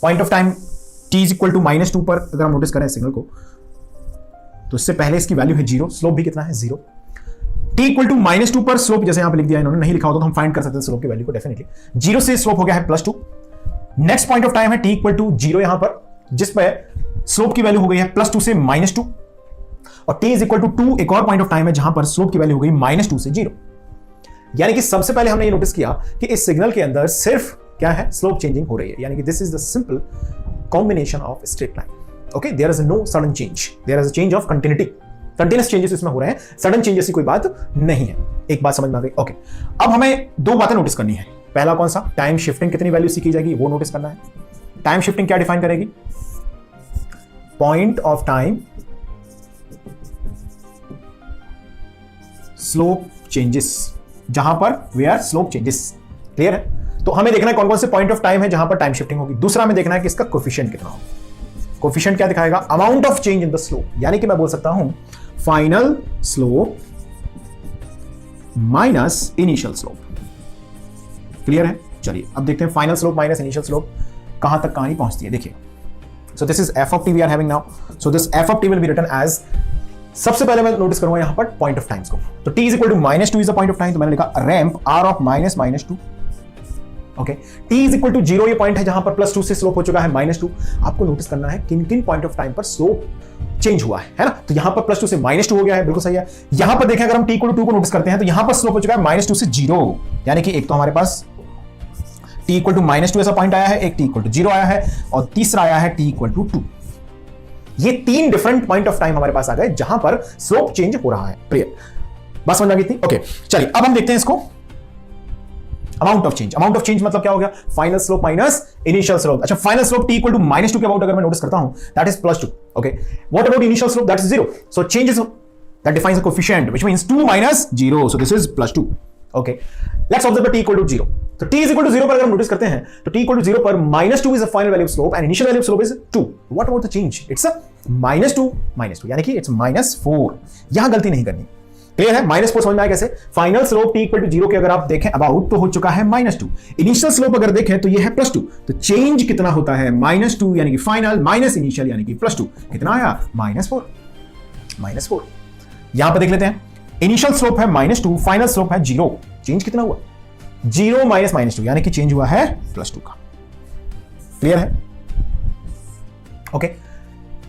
Point of time t is equal to -2 पर अगर हम नोटिस करें सिग्नल को, तो इससे पहले इसकी वैल्यू है 0, स्लोप भी कितना है 0। t इक्वल टू -2 पर स्लोप जैसे यहां पे लिख दिया, इन्होंने नहीं लिखा होता तो हम फाइंड कर सकते हैं स्लोप की वैल्यू को डेफिनेटली। 0 से स्लोप हो गया है +2। नेक्स्ट पॉइंट ऑफ टाइम है t इक्वल टू 0 यहां पर, जिस पे स्लोप की वैल्यू हो गई है +2 से -2, और t इज इक्वल टू 2 एक और पॉइंट ऑफ टाइम है जहां पर स्लोप की वैल्यू हो गई -2 से 0। यानी कि सबसे पहले हमने ये नोटिस किया कि इस सिग्नल के अंदर सिर्फ क्या है, स्लोप चेंजिंग हो रही है, यानी कि this is the simple combination of straight line. Okay, there is no sudden change, there is a change of continuity, continuous changes इसमें हो रहे हैं, सडन चेंजेस की कोई बात नहीं है। एक बात समझ में आ गई। ओके, अब हमें दो बातें नोटिस करनी है। पहला कौन सा, टाइम शिफ्टिंग कितनी वैल्यू से की जाएगी वो नोटिस करना है। टाइम शिफ्टिंग क्या डिफाइन करेगी, point of time slope changes, जहां पर वेयर स्लोप चेंजेस। क्लियर है? तो हमें देखना है कौन कौन से पॉइंट ऑफ टाइम है जहां पर टाइम शिफ्टिंग होगी। दूसरा हमें देखना है कि इसका कोफिशिएंट कितना होगा। कोफिशिएंट क्या दिखाएगा, amount of change in the slope, यानी कि मैं बोल सकता हूं final slope minus initial slope. Clear है? चलिए अब देखते हैं final slope minus initial slope कहां तक कहानी पहुंचती है। देखिए, so this is f of t we are having now, so this f of t will be written as, सबसे पहले मैं नोटिस करूंगा यहां पर पॉइंट ऑफ टाइम्स को। तो t is equal to -2 is the point of time, तो मैंने लिखा ramp r of -2। Okay, t is equal to 0 ये पॉइंट है जहां पर +2 से स्लोप हो चुका है -2। आपको नोटिस करना है किन किन पॉइंट ऑफ टाइम पर स्लोप चेंज हुआ है ना। तो यहां पर +2 से -2 हो गया है, बिल्कुल सही है। यहां पर देखें अगर हम t इक्वल टू 2 को नोटिस करते हैं तो यहां पर स्लोप हो चुका है -2 से 0, यानी कि एक तो हमारे पास t इक्वल टू -2 ऐसा पॉइंट आया है, एक t इक्वल टू 0 आया है, और तीसरा आया है t इक्वल टू 2। ये तीन डिफरेंट पॉइंट ऑफ टाइम हमारे पास आ गए जहां पर स्लोप चेंज हो रहा है। क्लियर, बस समझ आ गई थी? ओके, चलिए अब हम देखते हैं इसको, amount of change. Amount of change मतलब क्या हो गया, final slope minus initial slope. अच्छा, final slope t equal to -2 के अबाउट अगर मैं नोटिस करता हूं, that is +2। Okay, what about initial slope, that is 0। So changes that defines the coefficient which means 2 minus 0, so this is +2। Okay, let's observe t equal to 0। तो t is equal to 0 पर अगर हम notice करते हैं तो t equal to 0 पर -2 is the final value of slope and initial value of slope is 2। What about the change, it's a -2 यानी कि इट्स -4। यहां गलती नहीं करनी। क्लियर है? -4 समझ में आया कैसे। Final slope t equal to 0 के अगर आप देखें अबाउट तो हो चुका है -2, इनिशियल स्लोप अगर देखें तो ये है +2। तो चेंज कितना होता है, -2 यानी कि फाइनल माइनस इनिशियल यानी कि +2, कितना आया -4। यहां पर देख लेते हैं, इनिशियल स्लोप है -2, फाइनल स्लोप है 0, चेंज कितना हुआ 0 माइनस -2 यानी कि चेंज हुआ है +2 का। क्लियर है? ओके,